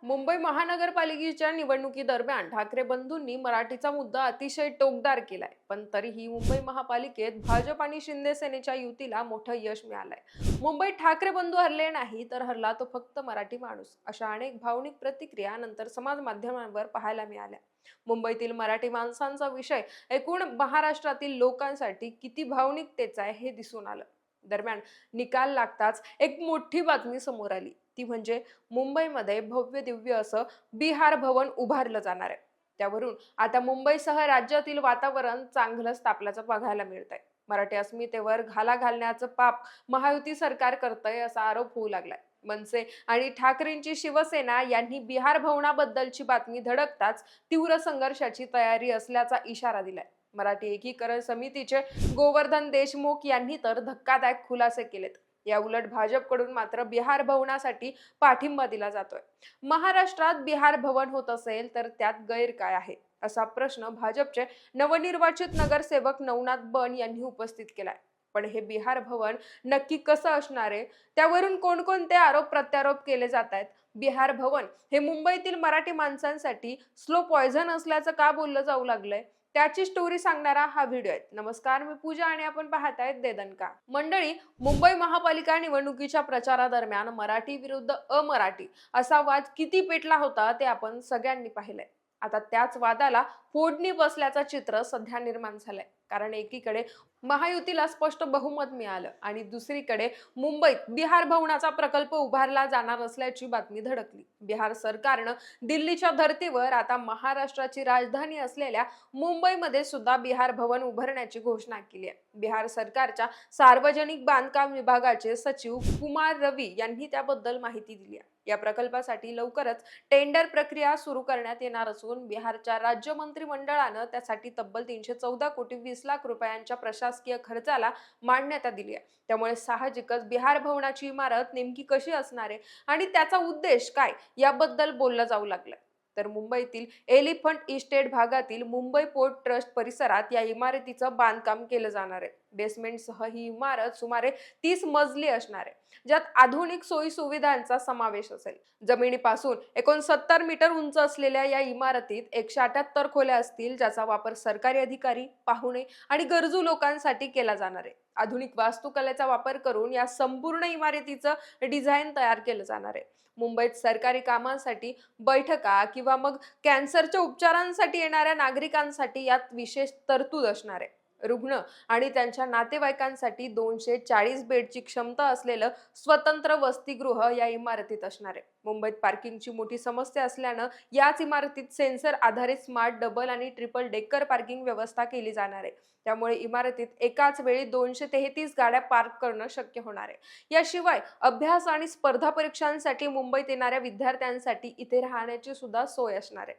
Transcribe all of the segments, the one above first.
मुंबई महानगरपालिकेच्या निवडणुकीदरम्यान ठाकरे बंधूंनी मराठीचा मुद्दा अतिशय टोकदार केलाय, पण तरीही मुंबई महापालिकेत भाजप आणि शिंदे सेनेच्या युतीला मोठं यश मिळालंय. मुंबईत ठाकरे बंधू हरले नाही तर हरला तो फक्त मराठी माणूस, अशा अनेक भावनिक प्रतिक्रिया नंतर समाज माध्यमांवर पाहायला मिळाल्या. मुंबईतील मराठी माणसांचा विषय एकूण महाराष्ट्रातील लोकांसाठी किती भावनिकतेचा आहे हे दिसून आलं. दरम्यान निकाल लागताच एक मोठी बातमी समोर आली, ती म्हणजे मुंबईमध्ये भव्य दिव्य असं बिहार भवन उभारलं जाणार आहे. त्यावरून आता मुंबईसह राज्यातील वातावरण चांगलंच तापल्याचं बघायला मिळतंय. मराठी अस्मितेवर घाला घालण्याचं पाप महायुती सरकार करतंय असा आरोप होऊ लागलाय. मनसे आणि ठाकरेंची शिवसेना यांनी बिहार भवनाबद्दलची बातमी धडकताच तीव्र संघर्षाची तयारी असल्याचा इशारा दिलाय. मराठी एकीकरण समितीचे गोवर्धन देशमुख यांनी तर धक्कादायक खुलासे केलेत. या उलट भाजपकडून मात्र बिहार भवनासाठी पाठिंबा दिला जातोय. महाराष्ट्रात बिहार भवन होत असेल तर त्यात गैर काय आहे, असा प्रश्न भाजपचे नवनिर्वाचित नगरसेवक नवनाथ बन यांनी उपस्थित केलाय. पण हे बिहार भवन नक्की कसं असणार आहे, त्यावरून कोणकोणते आरोप प्रत्यारोप केले जात आहेत. बिहार भवन हे मुंबईतील मराठी माणसांसाठी स्लो पॉयझन असल्याचं का बोललं जाऊ लागलंय, त्याची स्टोरी सांगणारा हा व्हिडिओ आहे. नमस्कार, मी पूजा आणि आपण पाहतायत देदनका. मंडळी, मुंबई महापालिका निवडणुकीच्या प्रचारादरम्यान मराठी विरुद्ध अमराठी असा वाद किती पेटला होता ते आपण सगळ्यांनी पाहिलंय. आता त्याच वादाला फोडणी बसल्याचं चित्र सध्या निर्माण झालंय. कारण एकीकडे महायुतीला स्पष्ट बहुमत मिळालं आणि दुसरीकडे मुंबईत बिहार भवनाचा प्रकल्प उभारला जाणार असल्याची बातमी धडकली. बिहार सरकारनं दिल्लीच्या धर्तीवर आता महाराष्ट्राची राजधानी असलेल्या मुंबईमध्ये सुद्धा बिहार भवन उभारण्याची घोषणा केली आहे. बिहार सरकारच्या सार्वजनिक बांधकाम विभागाचे सचिव कुमार रवी यांनी त्याबद्दल माहिती दिली आहे. या प्रकल्पासाठी लवकरच टेंडर प्रक्रिया सुरू करण्यात येणार असून बिहारच्या राज्य मंत्रिमंडळानं त्यासाठी तब्बल 314 कोटी 20 लाख रुपयांच्या प्रशासकीय खर्चाला मान्यता दिली आहे. त्यामुळे साहजिकच बिहार भवनाची इमारत नेमकी कशी असणार आहे आणि त्याचा उद्देश काय याबद्दल बोललं जाऊ लागलं. तर मुंबईतील एलिफंट इस्टेट भागातील मुंबई पोर्ट ट्रस्ट परिसरात या इमारतीचं बांधकाम केलं जाणार आहे. बेसमेंटसह ही इमारत सुमारे 30 मजली असणार आहे, ज्यात आधुनिक सोयी सुविधांचा समावेश असेल. जमिनीपासून 69 मीटर उंच असलेल्या या इमारतीत 178 खोल्या असतील, ज्याचा वापर सरकारी अधिकारी, पाहुणे आणि गरजू लोकांसाठी केला जाणार आहे. आधुनिक वास्तुकलेचा वापर करून या संपूर्ण इमारतीचं डिझाईन तयार केलं जाणार आहे. मुंबईत सरकारी कामांसाठी, बैठका किंवा मग कॅन्सरच्या उपचारांसाठी येणाऱ्या नागरिकांसाठी यात विशेष तरतूद असणार आहे. रुग्ण आणि त्यांच्या नातेवाईकांसाठी 240 बेडची क्षमता असलेलं स्वतंत्र वसतिगृह या इमारतीत असणार आहे. मुंबईत पार्किंगची मोठी समस्या असल्यानं याच इमारतीत सेन्सर आधारित स्मार्ट डबल आणि ट्रिपल डेकर पार्किंग व्यवस्था केली जाणार आहे. त्यामुळे इमारतीत एकाच वेळी 233 गाड्या पार्क करणं शक्य होणार आहे. याशिवाय अभ्यास आणि स्पर्धा परीक्षांसाठी मुंबईत येणाऱ्या विद्यार्थ्यांसाठी इथे राहण्याची सुद्धा सोय असणार आहे.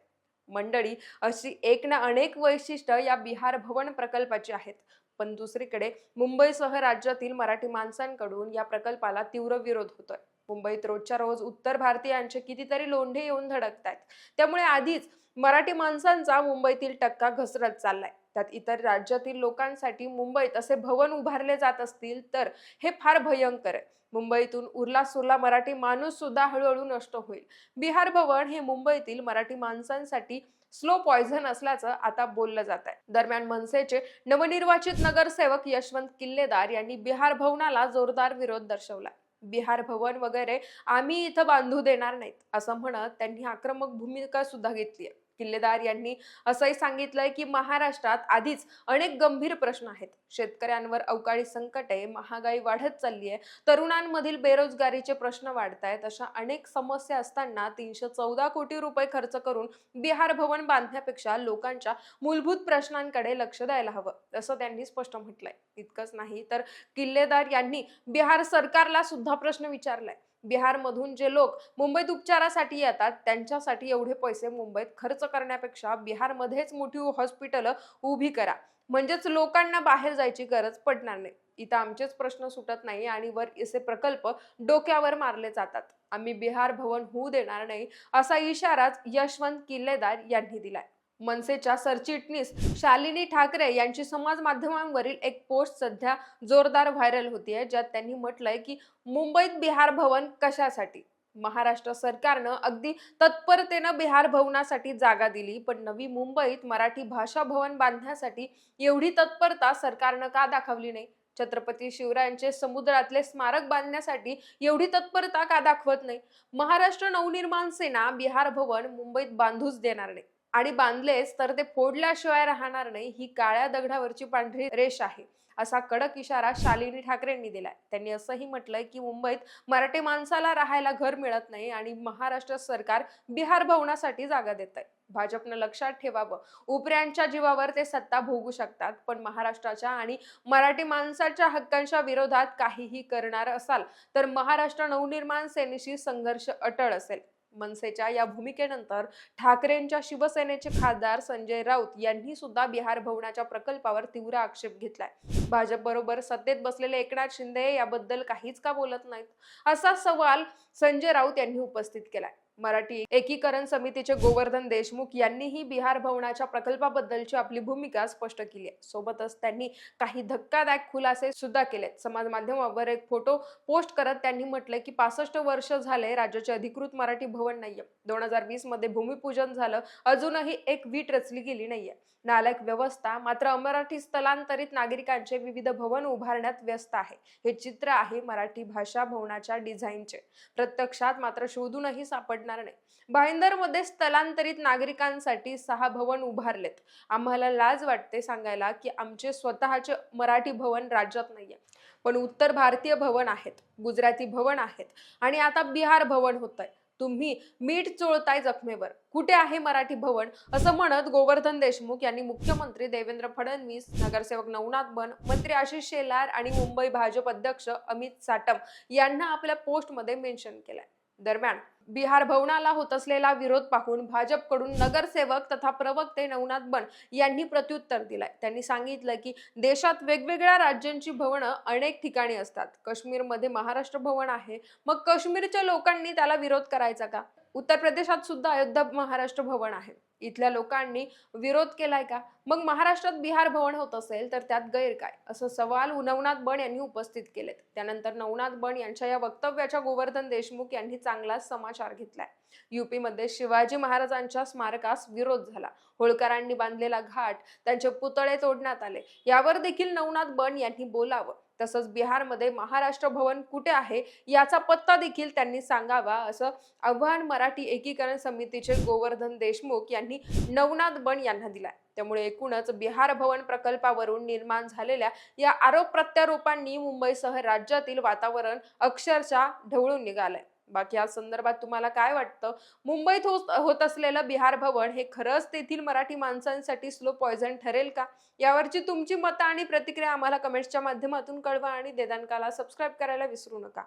मंडळी, अशी एक ना अनेक वैशिष्ट्य या बिहार भवन प्रकल्पाची आहेत. पण दुसरीकडे मुंबईसह राज्यातील मराठी माणसांकडून या प्रकल्पाला तीव्र विरोध होतोय. मुंबईत रोजच्या रोज उत्तर भारतीयांचे कितीतरी लोंढे येऊन धडकतायत. त्यामुळे आधीच मराठी माणसांचा मुंबईतील टक्का घसरत चाललाय. त्यात इतर राज्यातील लोकांसाठी मुंबईत असे भवन उभारले जात असतील तर हे फार भयंकर आहे. मुंबईतून उरला सुरला मराठी माणूस सुद्धा हळूहळू नष्ट होईल. बिहार भवन हे मुंबईतील मराठी माणसांसाठी स्लो पॉयझन असल्याचं आता बोललं जात आहे. दरम्यान मनसेचे नवनिर्वाचित नगरसेवक यशवंत किल्लेदार यांनी बिहार भवनाला जोरदार विरोध दर्शवला. बिहार भवन वगैरे आम्ही इथं बांधू देणार नाहीत असं म्हणत त्यांनी आक्रमक भूमिका सुद्धा घेतली आहे. किल्लेदार यांनी असंही सांगितलंय की महाराष्ट्रात आधीच अनेक गंभीर प्रश्न आहेत. शेतकऱ्यांवर अवकाळी संकट आहे, महागाई वाढत चालली आहे, तरुणांमधील बेरोजगारीचे प्रश्न वाढतायत. अशा अनेक समस्या असताना 314 कोटी रुपये खर्च करून बिहार भवन बांधण्यापेक्षा लोकांच्या मूलभूत प्रश्नांकडे लक्ष द्यायला हवं, असं त्यांनी स्पष्ट म्हटलंय. इतकंच नाही तर किल्लेदार यांनी बिहार सरकारला सुद्धा प्रश्न विचारलाय. बिहारमधून जे लोक मुंबईत उपचारासाठी येतात त्यांच्यासाठी एवढे पैसे मुंबईत खर्च करण्यापेक्षा बिहारमध्येच मोठी हॉस्पिटल उभी करा, म्हणजेच लोकांना बाहेर जायची गरज पडणार नाही. इथं आमचेच प्रश्न सुटत नाही आणि वर असे प्रकल्प डोक्यावर मारले जातात. आम्ही बिहार भवन होऊ देणार नाही, असा इशाराच यशवंत किल्लेदार यांनी दिलाय. मनसेच्या सरचिटणीस शालिनी ठाकरे यांची समाज माध्यमांवरील एक पोस्ट सध्या जोरदार व्हायरल होतीये, ज्यात त्यांनी म्हटलंय की मुंबईत बिहार भवन कशासाठी, महाराष्ट्र सरकारनं अगदी तत्परतेनं बिहार भवनासाठी जागा दिली, पण नवी मुंबईत मराठी भाषा भवन बांधण्यासाठी एवढी तत्परता सरकारनं का दाखवली नाही? छत्रपती शिवरायांचे समुद्रातले स्मारक बांधण्यासाठी एवढी तत्परता का दाखवत नाही? महाराष्ट्र नवनिर्माण सेना बिहार भवन मुंबईत बांधूच देणार नाही, आणि बांधलेच तर ते फोडल्याशिवाय राहणार नाही, ही काळ्या दगडावरची पांढरी रेष आहे, असा कडक इशारा शालिनी ठाकरेंनी दिलाय. त्यांनी असंही म्हटलंय की मुंबईत मराठी माणसाला राहायला घर मिळत नाही आणि महाराष्ट्र सरकार बिहार भवनासाठी जागा देत आहे. भाजपनं लक्षात ठेवावं, उपऱ्यांच्या जीवावर ते सत्ता भोगू शकतात, पण महाराष्ट्राच्या आणि मराठी माणसाच्या हक्कांच्या विरोधात काहीही करणार असाल तर महाराष्ट्र नवनिर्माण सेनेशी संघर्ष अटळ असेल. मनसेच्या या भूमिकेनंतर ठाकरेंच्या शिवसेनेचे खासदार संजय राऊत यांनी सुद्धा बिहार भवनाच्या प्रकल्पावर तीव्र आक्षेप घेतलाय. भाजप बरोबर सत्तेत बसलेले एकनाथ शिंदे याबद्दल काहीच का बोलत नाहीत, असा सवाल संजय राऊत यांनी उपस्थित केलाय. मराठी एकीकरण समितीचे गोवर्धन देशमुख यांनीही बिहार भवनाच्या प्रकल्पाबद्दलची आपली भूमिका स्पष्ट केली आहे. सोबतच त्यांनी काही धक्कादायक खुलासे सुद्धा केलेत. समाज माध्यमावर एक फोटो पोस्ट करत त्यांनी म्हटलंय की 65 वर्ष झाले राज्याचे अधिकृत मराठी भवन नाहीये. 2020 मध्ये भूमिपूजन झालं, अजूनही एक वीट रचली गेली नाहीये. नालायक व्यवस्था मात्र अमराठी स्थलांतरित नागरिकांचे विविध भवन उभारण्यात व्यस्त आहे. हे चित्र आहे मराठी भाषा भवनाच्या डिझाईनचे. प्रत्यक्षात मात्र शोधूनही सापडणार नाही. भाईंदरमध्ये स्थलांतरित नागरिकांसाठी 6 भवन उभारलेत. आम्हाला लाज वाटते सांगायला की आमचे स्वतःचे मराठी भवन राज्यात नाहीये, पण उत्तर भारतीय भवन आहेत, गुजराती भवन आहेत आणि आता बिहार भवन होतंय. तुम्ही मीठ चोळताय जखमेवर, कुठे आहे मराठी भवन? असं म्हणत गोवर्धन देशमुख यांनी मुख्यमंत्री देवेंद्र फडणवीस, नगरसेवक नवनाथ बन, मंत्री आशिष शेलार आणि मुंबई भाजप अध्यक्ष अमित साटम यांना आपल्या पोस्टमध्ये मेन्शन केलंय. दरम्यान बिहार भवनाला होत असलेला विरोध पाहून भाजपकडून नगरसेवक तथा प्रवक्ते नवनाथ बन यांनी प्रत्युत्तर दिलंय. त्यांनी सांगितलं की देशात वेगवेगळ्या राज्यांची भवनं अनेक ठिकाणी असतात. काश्मीरमध्ये महाराष्ट्र भवन आहे, मग काश्मीरच्या लोकांनी त्याला विरोध करायचा का? उत्तर प्रदेशात सुद्धा अयोध्या महाराष्ट्र भवन आहे, इथल्या लोकांनी विरोध केलाय का? मग महाराष्ट्रात बिहार भवन होत असेल तर त्यात गैर काय? असं सवाल नवनाथ बन यांनी उपस्थित केलेत. त्यानंतर नवनाथ बन यांच्या या वक्तव्याच्या गोवर्धन देशमुख यांनी चांगलाच समाचार घेतलाय. युपी मध्ये शिवाजी महाराजांच्या स्मारकास विरोध झाला. होळकरांनी बांधलेला घाट, त्यांचे पुतळे तोडण्यात आले, यावर देखील नवनाथ बन यांनी बोलावं. तसंच बिहारमध्ये महाराष्ट्र भवन कुठे आहे याचा पत्ता देखील त्यांनी सांगावा, असं आव्हान मराठी एकीकरण समितीचे गोवर्धन देशमुख यांनी नवनाथ बन यांना दिलाय. त्यामुळे एकूणच बिहार भवन प्रकल्पावरून निर्माण झालेल्या या आरोप प्रत्यारोपांनी मुंबईसह राज्यातील वातावरण अक्षरशः ढवळून निघालंय. बाकी या संदर्भात तुम्हाला काय वाटतं? मुंबईत होत असलेलं बिहार भवन हे खरंच तेथील मराठी माणसांसाठी स्लो पॉइझन ठरेल का? यावरची तुमची मतं आणि प्रतिक्रिया आम्हाला कमेंट्सच्या माध्यमातून कळवा आणि देदानकाला सबस्क्राईब करायला विसरू नका.